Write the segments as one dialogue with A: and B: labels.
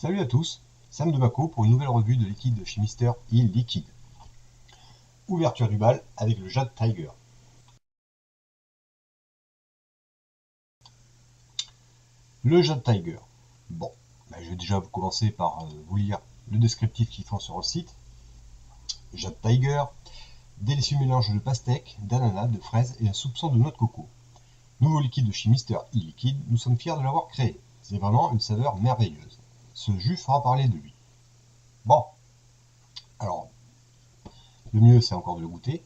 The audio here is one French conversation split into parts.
A: Salut à tous, Sam de Mako pour une nouvelle revue de liquide chez Mister E-Liquide. Ouverture du bal avec le Jade Tiger. Le Jade Tiger. Bon, je vais déjà vous commencer par vous lire le descriptif qu'ils font sur le site. Jade Tiger, délicieux mélange de pastèque, d'ananas, de fraises et un soupçon de noix de coco. Nouveau liquide de chez Mister E-Liquide, nous sommes fiers de l'avoir créé. C'est vraiment une saveur merveilleuse. Ce jus fera parler de lui. Bon, alors, le mieux c'est encore de le goûter.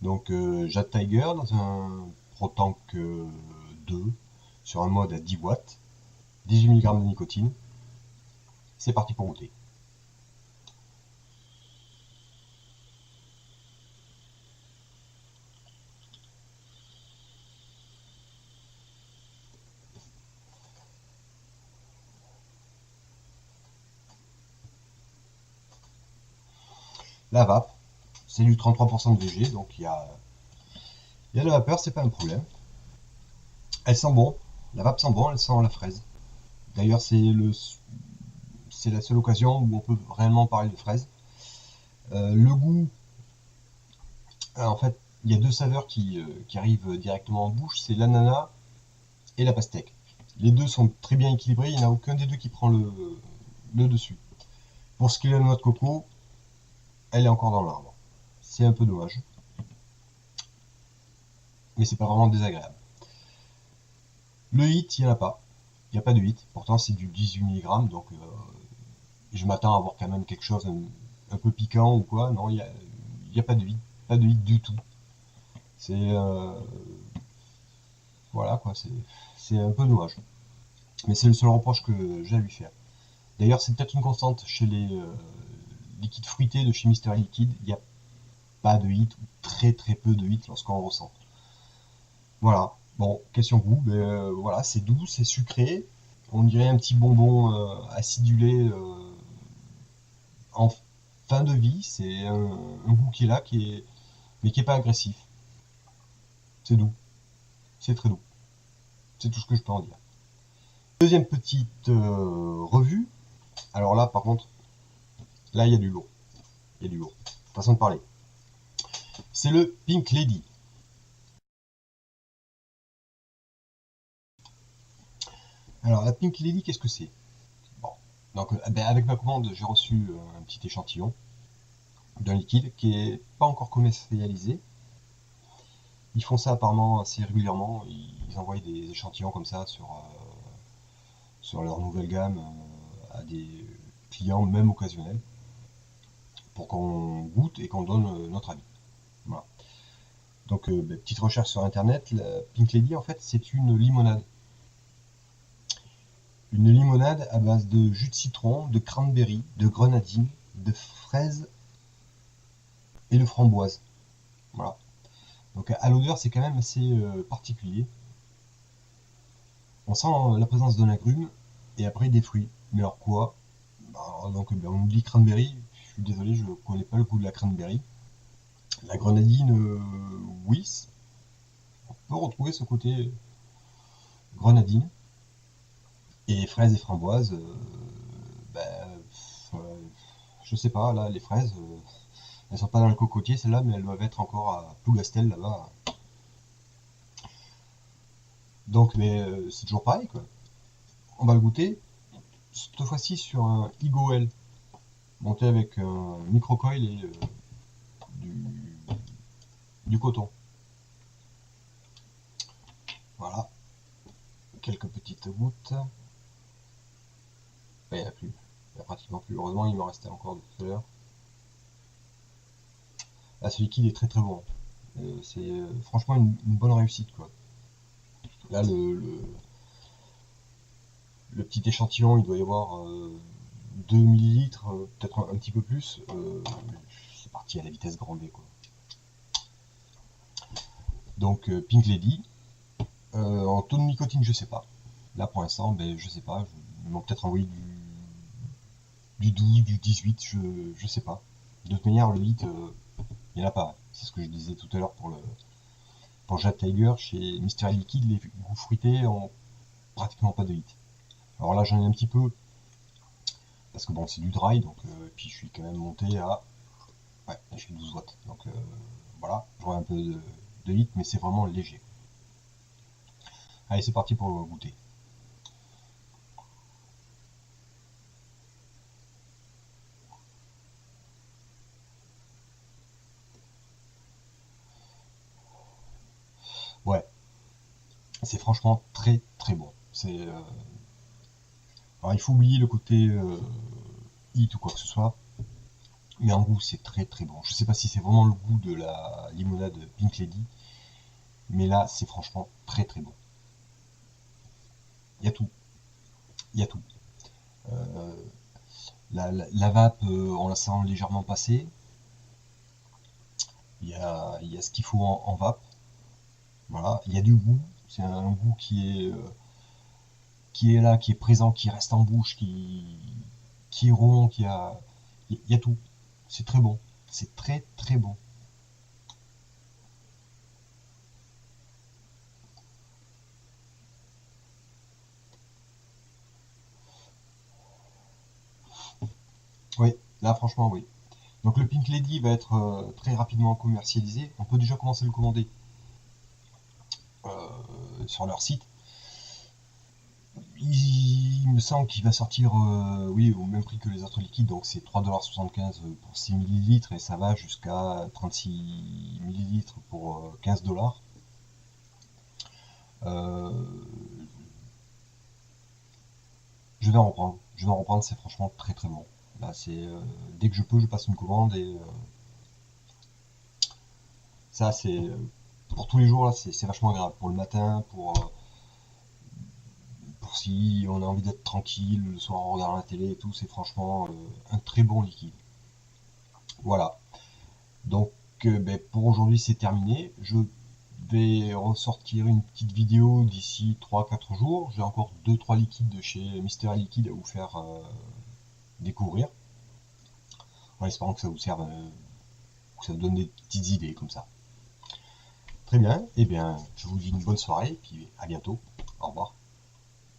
A: Donc Jade Tiger dans un ProTank 2 sur un mode à 10 watts, 18 mg de nicotine. C'est parti pour goûter. La vape, c'est du 33% de VG, donc il y a de la vapeur, c'est pas un problème. Elle sent bon, la vape sent bon, elle sent la fraise. D'ailleurs, c'est la seule occasion où on peut réellement parler de fraise. Le goût, en fait, il y a deux saveurs qui arrivent directement en bouche, c'est l'ananas et la pastèque. Les deux sont très bien équilibrés, il n'y en a aucun des deux qui prend le dessus. Pour ce qui est de la noix de coco, elle est encore dans l'arbre. C'est un peu dommage. Mais c'est pas vraiment désagréable. Le hit, il n'y en a pas. Il n'y a pas de hit. Pourtant, c'est du 18 mg, donc je m'attends à avoir quand même quelque chose un peu piquant ou quoi. Non, il y a pas de hit. Pas de hit du tout. C'est. Voilà quoi, c'est un peu dommage. Mais c'est le seul reproche que j'ai à lui faire. D'ailleurs, c'est peut-être une constante chez les liquides fruités de chez Mister Liquide. Il n'y a pas de hit, ou très très peu de hit lorsqu'on ressent. Voilà. Bon, question goût, voilà, c'est doux, c'est sucré. On dirait un petit bonbon acidulé en fin de vie. C'est un goût qui est là, mais qui est pas agressif. C'est doux, c'est très doux. C'est tout ce que je peux en dire. Deuxième petite revue. Alors là, par contre, là, il y a du lourd. Il y a du lourd. Façon de parler. C'est le Pink Lady. Alors, la Pink Lady, qu'est-ce que c'est? Bon. Donc, avec ma commande, j'ai reçu un petit échantillon d'un liquide qui est pas encore commercialisé. Ils font ça apparemment assez régulièrement. Ils envoient des échantillons comme ça sur leur nouvelle gamme à des clients, même occasionnels, pour qu'on goûte et qu'on donne notre avis. Voilà. Donc, petite recherche sur internet, la Pink Lady, en fait, c'est une limonade. Une limonade à base de jus de citron, de cranberry, de grenadine, de fraises et de framboise. Voilà. Donc, à l'odeur, c'est quand même assez particulier. On sent la présence d'un agrume et après des fruits. Mais alors quoi? Donc, on nous dit cranberry. Je suis désolé, je ne connais pas le goût de la cranberry. La grenadine, oui, on peut retrouver ce côté grenadine. Et fraises et framboises, ben, je sais pas, là, les fraises, elles sont pas dans le cocotier, celles-là, mais elles doivent être encore à Plougastel, là-bas. Donc, mais c'est toujours pareil, quoi. On va le goûter, cette fois-ci sur un Igoel, monté avec un microcoil et du, du coton. Voilà, quelques petites gouttes. Ben, il n'y en a plus, il n'y a pratiquement plus. Heureusement, il m'en restait encore de tout à l'heure. Là, ce liquide est très très bon. C'est franchement une bonne réussite, quoi. Là, le petit échantillon, il doit y avoir 2 millilitres, peut-être un petit peu plus. C'est parti à la vitesse grand V, quoi. Donc, Pink Lady. En taux de nicotine, je sais pas. Là, pour l'instant, je sais pas. Ils m'ont peut-être envoyé du 12, du 18, je sais pas. De toute manière, le hit, il n'y en a pas. C'est ce que je disais tout à l'heure pour Jade Tiger. Chez Mystery Liquid, les goûts fruités ont pratiquement pas de hit. Alors là j'en ai un petit peu, parce que bon c'est du dry, donc puis je suis quand même monté à, ouais, j'ai 12 watts, donc voilà, j'aurai un peu de litre, mais c'est vraiment léger. Allez, c'est parti pour goûter. Ouais, c'est franchement très très bon. Alors il faut oublier le côté hit ou quoi que ce soit, mais en goût c'est très très bon. Je sais pas si c'est vraiment le goût de la limonade Pink Lady, mais là c'est franchement très très bon. Il y a tout, il y a tout. Euh, la vape, on la sent légèrement passer. Il y a ce qu'il faut en vape. Voilà, il y a du goût. C'est un goût qui est là, qui est présent, qui reste en bouche, qui est rond, il y a tout. C'est très bon. C'est très très bon. Oui, là franchement oui. Donc le Pink Lady va être très rapidement commercialisé. On peut déjà commencer à le commander sur leur site. Il me semble qu'il va sortir oui, au même prix que les autres liquides, donc c'est 3,75 $ pour 6 millilitres et ça va jusqu'à 36 millilitres pour 15 $. Euh, je vais en reprendre. Je vais en reprendre, c'est franchement très très bon. Là, dès que je peux, je passe une commande et ça, c'est pour tous les jours là, c'est vachement agréable. Pour le matin, pour si on a envie d'être tranquille le soir en regardant la télé et tout, c'est franchement un très bon liquide. Voilà. Donc ben, pour aujourd'hui c'est terminé. Je vais ressortir une petite vidéo d'ici 3 4 jours. J'ai encore deux trois liquides de chez Mister Liquide à vous faire découvrir. En espérant que ça vous serve, que ça vous donne des petites idées comme ça. Très bien, et eh bien je vous dis une bonne soirée et puis à bientôt. Au revoir.